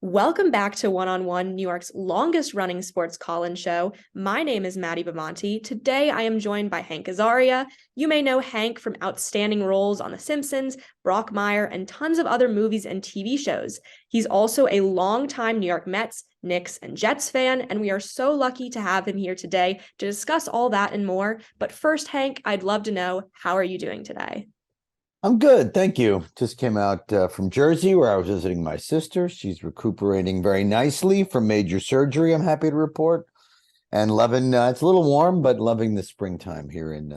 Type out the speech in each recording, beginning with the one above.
Welcome back to One on One, New York's longest running sports call-in show. My name is Maddie Bamonti. Today I am joined by Hank Azaria. You may know Hank from outstanding roles on The Simpsons, Brock Meyer, and tons of other movies and TV shows. He's also a longtime New York Mets, Knicks, and Jets fan, and we are so lucky to have him here today to discuss all that and more. But first, Hank, I'd love to know, how are you doing today? I'm good, thank you. Just came out from Jersey where I was visiting my sister. She's recuperating very nicely from major surgery, I'm happy to report. And loving it's a little warm, but loving the springtime here in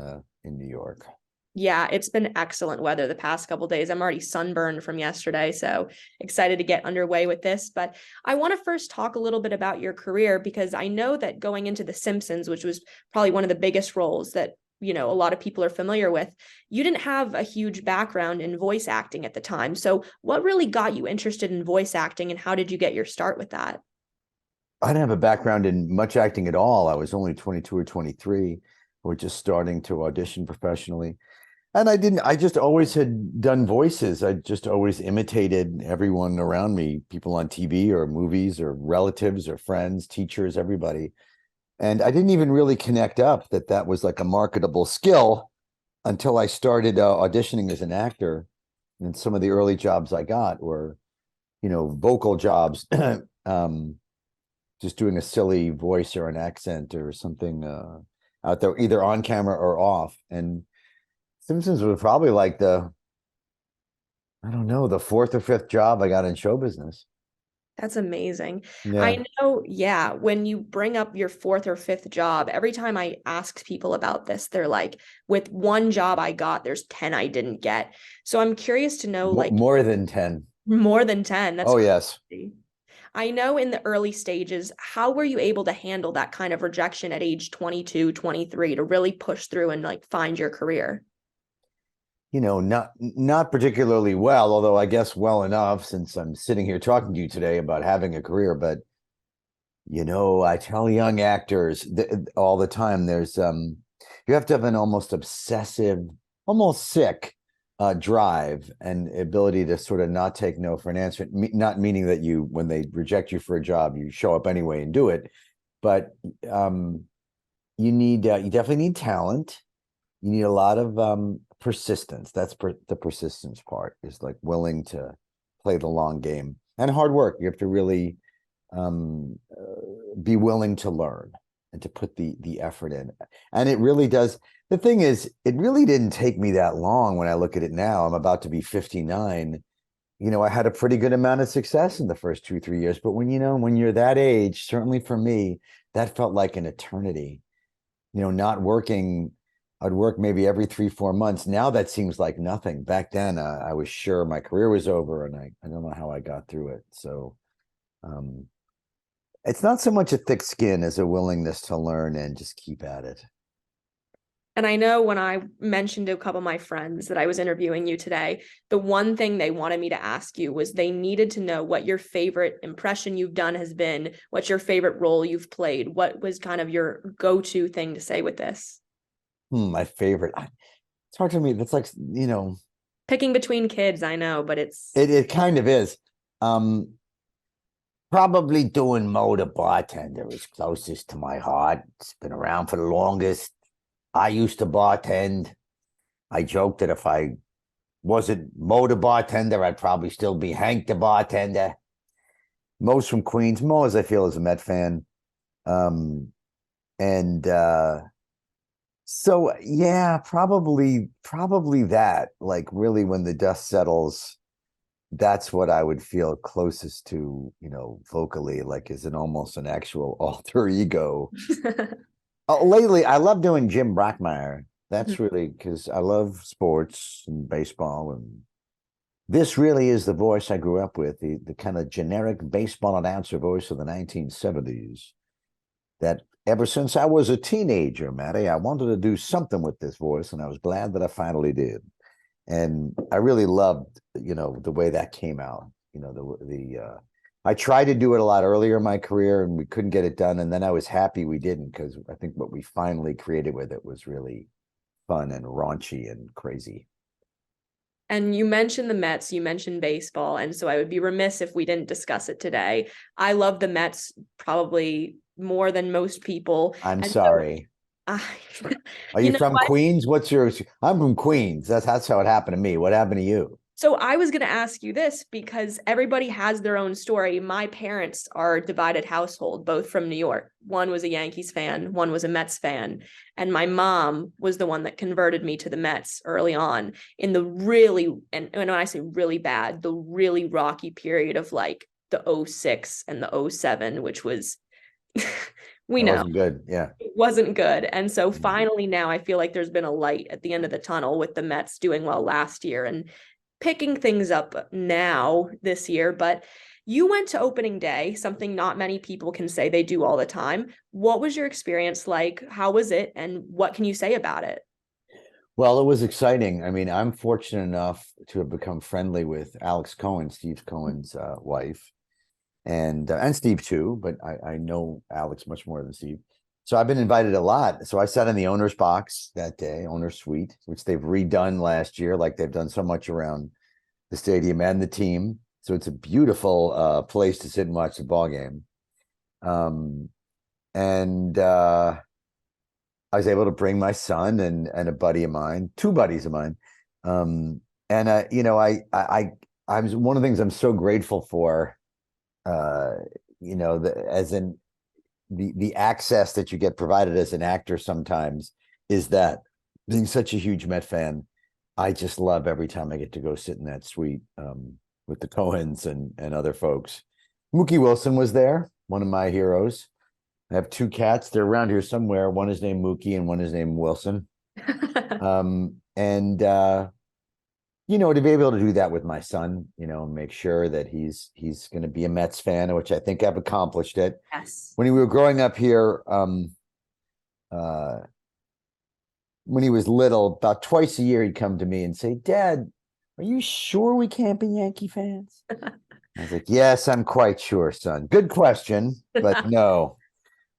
New York. Yeah, it's been excellent weather the past couple days. I'm already sunburned from yesterday, so excited to get underway with this. But I want to first talk a little bit about your career because I know that going into The Simpsons, which was probably one of the biggest roles that, a lot of people are familiar with, you didn't have a huge background in voice acting at the time. So what really got you interested in voice acting and how did you get your start with that? I didn't have a background in much acting at all. I was only 22 or 23, or just starting to audition professionally. And I just always had done voices. I just always imitated everyone around me, people on TV or movies or relatives or friends, teachers, everybody. And I didn't even really connect up that that was like a marketable skill until I started auditioning as an actor. And some of the early jobs I got were, vocal jobs, just doing a silly voice or an accent or something out there, either on camera or off. And Simpsons was probably like I don't know, the fourth or fifth job I got in show business. That's amazing. Yeah. I know, yeah, when you bring up your fourth or fifth job, every time I ask people about this, they're like, with one job I got, there's 10 I didn't get. So I'm curious to know, like, More than 10. more than 10. That's Oh, yes. crazy. I know in the early stages, how were you able to handle that kind of rejection at age 22, 23 to really push through and like find your career? Not particularly well, although I guess well enough since I'm sitting here talking to you today about having a career. But I tell young actors all the time, there's you have to have an almost obsessive, almost sick drive and ability to sort of not take no for an answer. Not meaning that when they reject you for a job, you show up anyway and do it. But you definitely need talent. You need a lot of persistence. That's the persistence part, is like willing to play the long game and hard work. You have to really be willing to learn and to put the effort in. And it really does. The thing is, it really didn't take me that long. When I look at it now, I'm about to be 59. I had a pretty good amount of success in the first 2, 3 years. But when you're that age, certainly for me, that felt like an eternity. Not working. I'd work maybe every 3, 4 months. Now that seems like nothing. Back then, I was sure my career was over, and I don't know how I got through it. So um, it's not so much a thick skin as a willingness to learn and just keep at it. And I know when I mentioned to a couple of my friends that I was interviewing you today, the one thing they wanted me to ask you was they needed to know what your favorite impression you've done has been, what's your favorite role you've played, what was kind of your go-to thing to say with this? My favorite. It's hard to me. That's like, Picking between kids, I know, but it's it kind of is. Probably doing Motor Bartender is closest to my heart. It's been around for the longest. I used to bartend. I joked that if I wasn't Motor Bartender, I'd probably still be Hank the Bartender. Mo's from Queens. Mo, as I feel, is a Met fan. And so yeah, probably that. Like really, when the dust settles, that's what I would feel closest to, vocally, like is almost an actual alter ego. Lately, I love doing Jim Brockmeyer. That's really because I love sports and baseball, and this really is the voice I grew up with, the kind of generic baseball announcer voice of the 1970s. That ever since I was a teenager, Matty, I wanted to do something with this voice, and I was glad that I finally did. And I really loved, the way that came out. I tried to do it a lot earlier in my career, and we couldn't get it done. And then I was happy we didn't, because I think what we finally created with it was really fun and raunchy and crazy. And you mentioned the Mets, you mentioned baseball, and so I would be remiss if we didn't discuss it today. I love the Mets probably more than most people. I'm And so sorry. I, Are you you know from what? Queens? What's your? I'm from Queens. That's how it happened to me. What happened to you? So I was going to ask you this because everybody has their own story. My parents are a divided household, both from New York. One was a Yankees fan, one was a Mets fan. And my mom was the one that converted me to the Mets early on in the really, and when I say really bad, the really rocky period of like the '06 and the '07, which was, we That know wasn't good. Yeah. it wasn't good. And so Mhm. finally now I feel like there's been a light at the end of the tunnel with the Mets doing well last year and picking things up now this year. But you went to opening day, something not many people can say they do all the time. What was your experience like? How was it? And what can you say about it? Well, it was exciting. I mean, I'm fortunate enough to have become friendly with Alex Cohen, Steve Cohen's wife, and Steve too. But I know Alex much more than Steve. So I've been invited a lot. So I sat in the owner's box that day, owner's suite, which they've redone last year, like they've done so much around the stadium and the team. So it's a beautiful place to sit and watch the ball game. Um, and I was able to bring my son and a buddy of mine, two buddies of mine. And you know, I was one of the things I'm so grateful for, uh, you know, as in the access that you get provided as an actor sometimes is that being such a huge Met fan, I just love every time I get to go sit in that suite with the Cohens and other folks. Mookie Wilson was there, one of my heroes. I have two cats. They're around here somewhere. One is named Mookie and one is named Wilson. And you know, to be able to do that with my son, you know, make sure that he's going to be a Mets fan, which I think I've accomplished it. Yes. When we were growing up here, when he was little, about twice a year, he'd come to me and say, "Dad, are you sure we can't be Yankee fans?" I was like, "Yes, I'm quite sure, son. Good question, but no,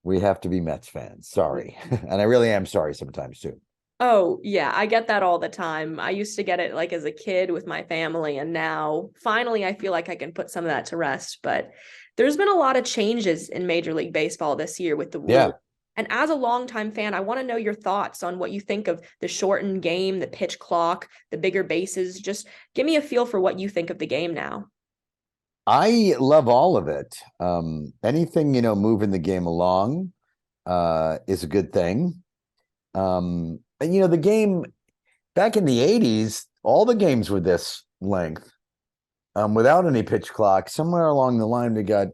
we have to be Mets fans. Sorry." And I really am sorry sometimes too. Oh, yeah, I get that all the time. I used to get it like as a kid with my family, and now finally I feel like I can put some of that to rest. But there's been a lot of changes in Major League Baseball this year with the Yeah. rule. And as a longtime fan, I want to know your thoughts on what you think of the shortened game, the pitch clock, the bigger bases. Just give me a feel for what you think of the game now. I love all of it. Anything, you know, moving the game along is a good thing. And you know, the game back in the 80s, all the games were this length, without any pitch clock. Somewhere along the line, we got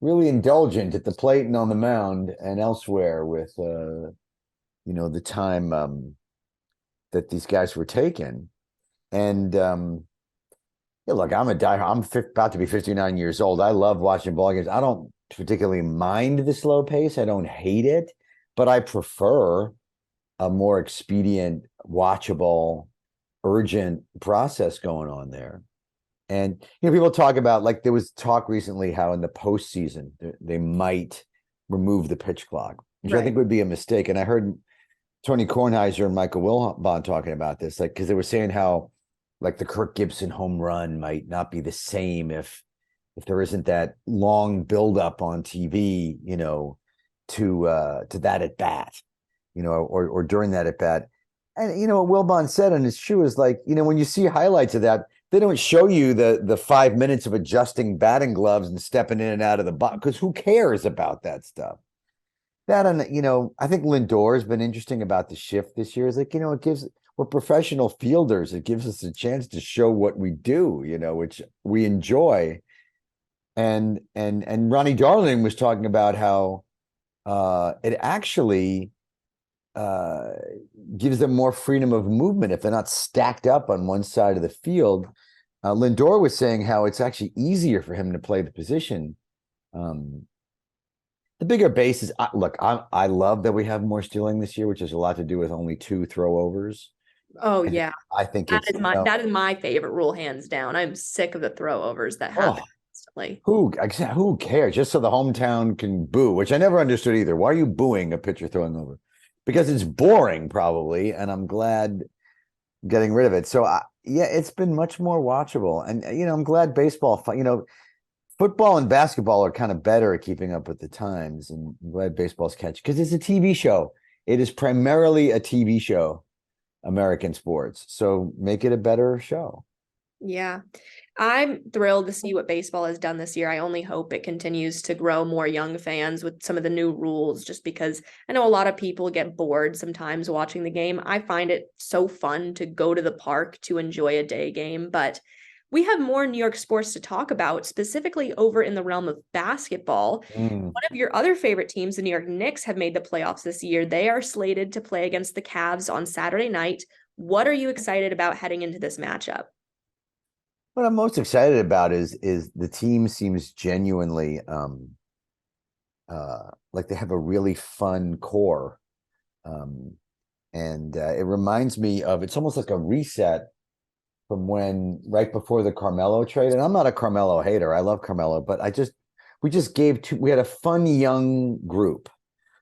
really indulgent at the plate and on the mound and elsewhere with you know, the time that these guys were taken. And yeah, look, about to be 59 years old. I love watching ball games. I don't particularly mind the slow pace. I don't hate it, but I prefer a more expedient, watchable, urgent process going on there. And you know, people talk about, like, there was talk recently how in the postseason they might remove the pitch clock, which I Right. think would be a mistake. And I heard Tony Kornheiser and Michael Wilbon talking about this, like, because they were saying how, like, the Kirk Gibson home run might not be the same if there isn't that long buildup on TV, you know, to that at bat, you know, or during that at bat. And you know what Wilbon said, and it's true, is like, you know, when you see highlights of that, they don't show you the 5 minutes of adjusting batting gloves and stepping in and out of the box, because who cares about that stuff? That, and you know, I think Lindor has been interesting about the shift this year. Is like, you know, we're professional fielders. It gives us a chance to show what we do, you know, which we enjoy. And Ronnie Darling was talking about how it actually uh gives them more freedom of movement if they're not stacked up on one side of the field. Lindor was saying how it's actually easier for him to play the position. The bigger bases. Look, I love that we have more stealing this year, which has a lot to do with only two throwovers. Oh, I think, yeah. I think That it's, is that is my favorite rule, hands down. I'm sick of the throwovers that happen oh, constantly. who cares? Just so the hometown can boo, which I never understood either. Why are you booing a pitcher throwing over? Because it's boring, probably, and I'm glad getting rid of it. So Yeah, it's been much more watchable. And, I'm glad baseball, football and basketball are kind of better at keeping up with the times. And I'm glad baseball's catch because it's a TV show. It is primarily a TV show, American sports. So make it a better show. Yeah. I'm thrilled to see what baseball has done this year. I only hope it continues to grow more young fans with some of the new rules, just because I know a lot of people get bored sometimes watching the game. I find it so fun to go to the park to enjoy a day game, but we have more New York sports to talk about, specifically over in the realm of basketball. Mm. One of your other favorite teams, the New York Knicks, have made the playoffs this year. They are slated to play against the Cavs on Saturday night. What are you excited about heading into this matchup? What I'm most excited about is the team seems genuinely like they have a really fun core. Um, and it reminds me of it's almost like a reset from when right before the Carmelo trade. And I'm not a Carmelo hater. I love Carmelo, but we just we had a fun young group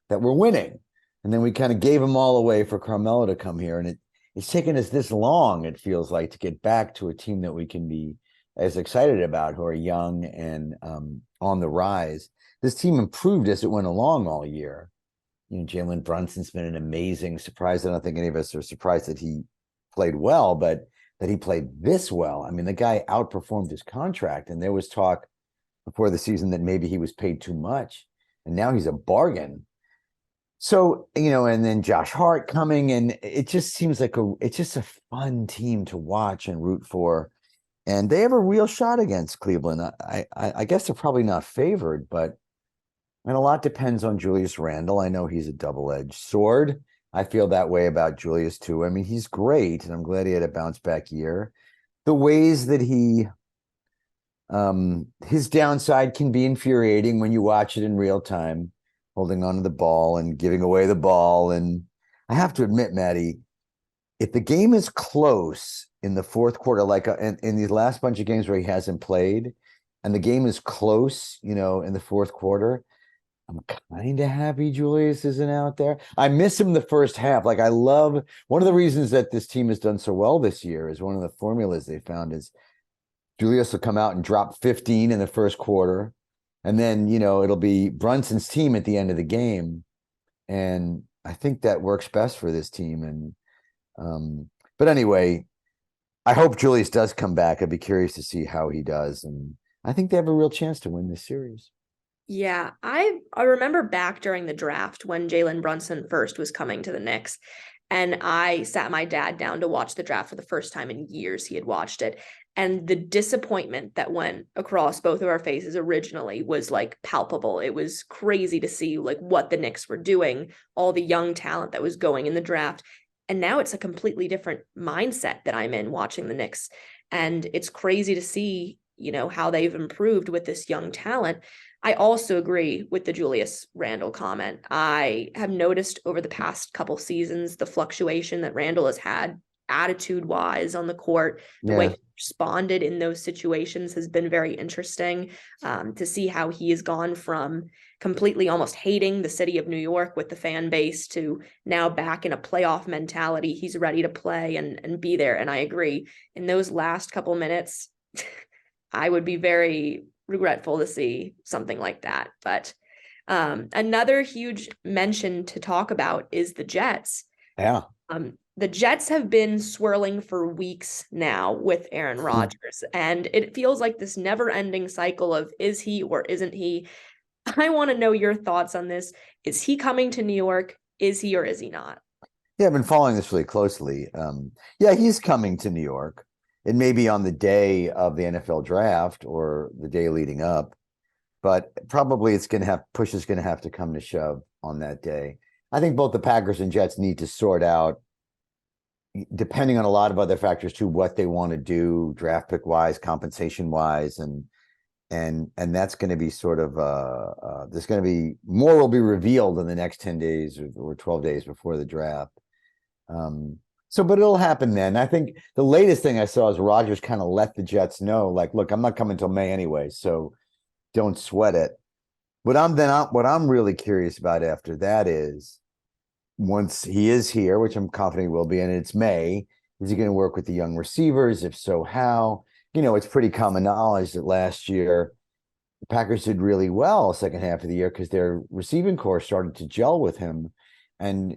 that were winning. And then we kind of gave them all away for Carmelo to come here. And it's taken us this long, it feels like, to get back to a team that we can be as excited about, who are young and on the rise. This team improved as it went along all year. Jalen Brunson's been an amazing surprise. I don't think any of us are surprised that he played well, but that he played this well. I mean, the guy outperformed his contract, and there was talk before the season that maybe he was paid too much, and now he's a bargain. So, and then Josh Hart coming, and it just seems like it's just a fun team to watch and root for. And they have a real shot against Cleveland. I guess they're probably not favored, but and a lot depends on Julius Randle. I know he's a double-edged sword. I feel that way about Julius too. I mean, he's great, and I'm glad he had a bounce back year. The ways that his downside can be infuriating when you watch it in real time, holding on to the ball and giving away the ball. And I have to admit, Maddie, if the game is close in the fourth quarter, like in these last bunch of games where he hasn't played, and the game is close, in the fourth quarter, I'm kind of happy Julius isn't out there. I miss him the first half. Like, I love one of the reasons that this team has done so well this year is one of the formulas they found is Julius will come out and drop 15 in the first quarter. And then, it'll be Brunson's team at the end of the game. And I think that works best for this team. But anyway, I hope Julius does come back. I'd be curious to see how he does. And I think they have a real chance to win this series. Yeah, I remember back during the draft when Jalen Brunson first was coming to the Knicks, and I sat my dad down to watch the draft for the first time in years. He had watched it, and the disappointment that went across both of our faces originally was like palpable. It was crazy to see like what the Knicks were doing, all the young talent that was going in the draft. And now it's a completely different mindset that I'm in watching the Knicks. And it's crazy to see, how they've improved with this young talent. I also agree with the Julius Randle comment. I have noticed over the past couple seasons the fluctuation that Randle has had attitude wise on the court. The way he responded in those situations has been very interesting, to see how he has gone from completely almost hating the city of New York with the fan base to now back in a playoff mentality. He's ready to play and be there. And I agree. In those last couple minutes, I would be very regretful to see something like that. But another huge mention to talk about is the Jets. Yeah. The Jets have been swirling for weeks now with Aaron Rodgers, and it feels like this never-ending cycle of is he or isn't he? I want to know your thoughts on this. Is he coming to New York? Is he or is he not? Yeah, I've been following this really closely. Yeah, he's coming to New York. It may be on the day of the NFL draft or the day leading up, but probably push is going to have to come to shove on that day. I think both the Packers and Jets need to sort out, depending on a lot of other factors too, what they want to do draft pick wise, compensation wise, and that's going to be sort of there's going to be more will be revealed in the next 10 days or 12 days before the draft. But it'll happen then. I think the latest thing I saw is Rodgers kind of let the Jets know, like, look, I'm not coming till May anyway, so don't sweat it. What I'm really curious about after that is once he is here, which I'm confident he will be, and it's May, Is he going to work with the young receivers? If so, how? It's pretty common knowledge that last year the Packers did really well second half of the year because their receiving core started to gel with him. And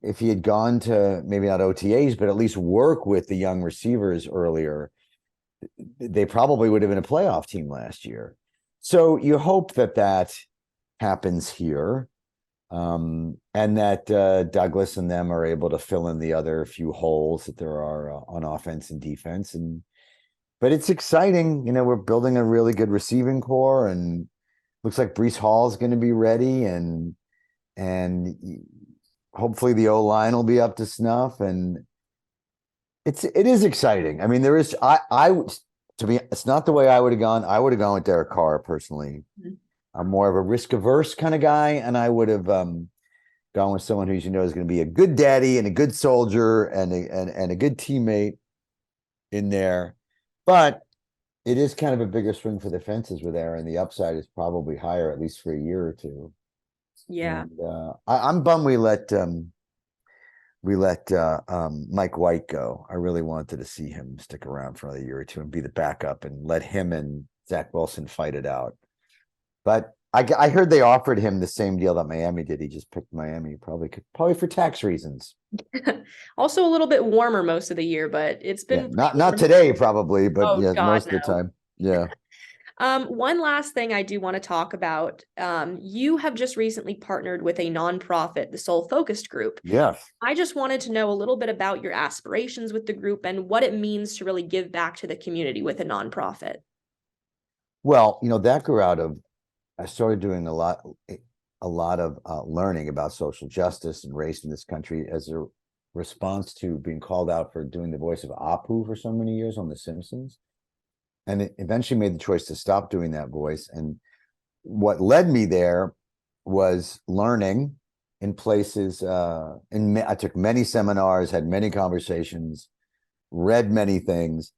if he had gone to maybe not OTAs, but at least work with the young receivers earlier, they probably would have been a playoff team last year. So you hope that happens here. And that Douglas and them are able to fill in the other few holes that there are on offense and defense. But it's exciting. We're building a really good receiving core, and looks like Breece Hall is going to be ready, and hopefully the O-line will be up to snuff. And it is exciting. I mean, there is to me, it's not the way I would have gone. I would have gone with Derek Carr personally. Mm-hmm. I'm more of a risk-averse kind of guy, and I would have gone with someone who is going to be a good daddy and a good soldier and a good teammate in there. But it is kind of a bigger swing for the fences with Aaron. The upside is probably higher, at least for a year or two. Yeah, and, I'm bummed we let Mike White go. I really wanted to see him stick around for another year or two and be the backup, and let him and Zach Wilson fight it out. But I heard they offered him the same deal that Miami did. He just picked Miami, probably for tax reasons. Also a little bit warmer most of the year, but it's been not today probably, but God, most of the time. Yeah. One last thing I do want to talk about. You have just recently partnered with a nonprofit, the Soul Focused Group. Yes. I just wanted to know a little bit about your aspirations with the group and what it means to really give back to the community with a nonprofit. Well, that grew out of, I started doing a lot of learning about social justice and race in this country as a response to being called out for doing the voice of Apu for so many years on The Simpsons. And it eventually made the choice to stop doing that voice. And what led me there was learning in places. I took many seminars, had many conversations, read many things.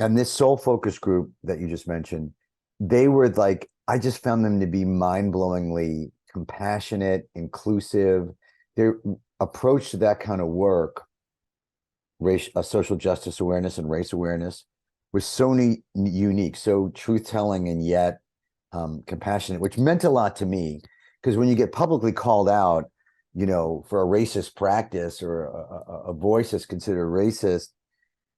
And this Soul Focus group that you just mentioned, they were like, I just found them to be mind-blowingly compassionate, inclusive. Their approach to that kind of work, social justice awareness and race awareness, was so unique, so truth-telling, and yet compassionate, which meant a lot to me. Because when you get publicly called out, for a racist practice or a voice that's considered racist,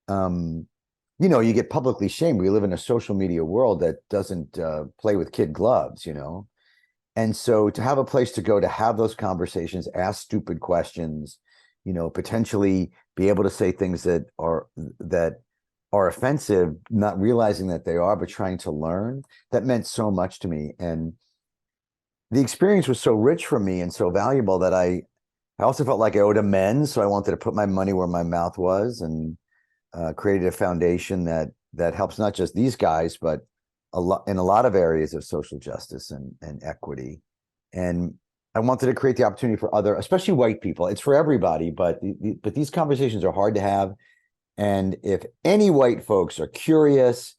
you get publicly shamed. We live in a social media world that doesn't play with kid gloves, And so to have a place to go to have those conversations, ask stupid questions, potentially be able to say things that are offensive, not realizing that they are, but trying to learn, that meant so much to me. And the experience was so rich for me and so valuable that I also felt like I owed amends. So I wanted to put my money where my mouth was, and created a foundation that helps not just these guys, but in a lot of areas of social justice and equity. And I wanted to create the opportunity for other, especially white people. It's for everybody, but these conversations are hard to have. And if any white folks are curious,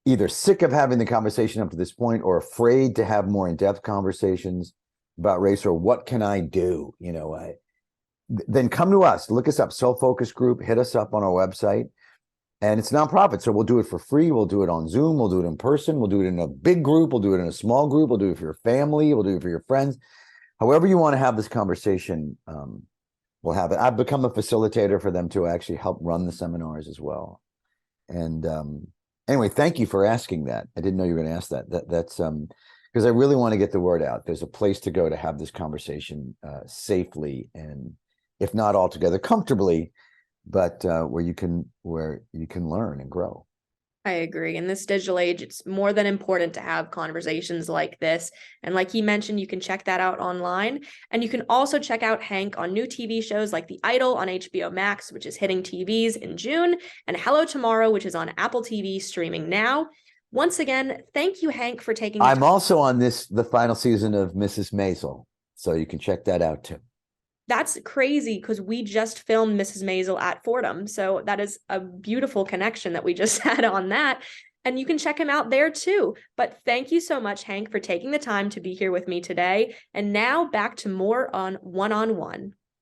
either sick of having the conversation up to this point or afraid to have more in-depth conversations about race, or what can I do, then come to us, look us up, Soul Focus Group, hit us up on our website. And it's nonprofit, so we'll do it for free. We'll do it on Zoom. We'll do it in person. We'll do it in a big group. We'll do it in a small group. We'll do it for your family. We'll do it for your friends. However you want to have this conversation, we'll have it. I've become a facilitator for them to actually help run the seminars as well. And anyway, thank you for asking that. I didn't know you were going to ask that. That's because I really want to get the word out. There's a place to go to have this conversation safely, and if not altogether comfortably, but where you can learn and grow. I agree. In this digital age, it's more than important to have conversations like this. And like he mentioned, you can check that out online. And you can also check out Hank on new TV shows like The Idol on HBO Max, which is hitting TVs in June, and Hello Tomorrow, which is on Apple TV streaming now. Once again, thank you, Hank, for taking I'm also on the final season of Mrs. Maisel, so you can check that out too. That's crazy because we just filmed Mrs. Maisel at Fordham. So that is a beautiful connection that we just had on that. And you can check him out there too. But thank you so much, Hank, for taking the time to be here with me today. And now back to more on One-on-One.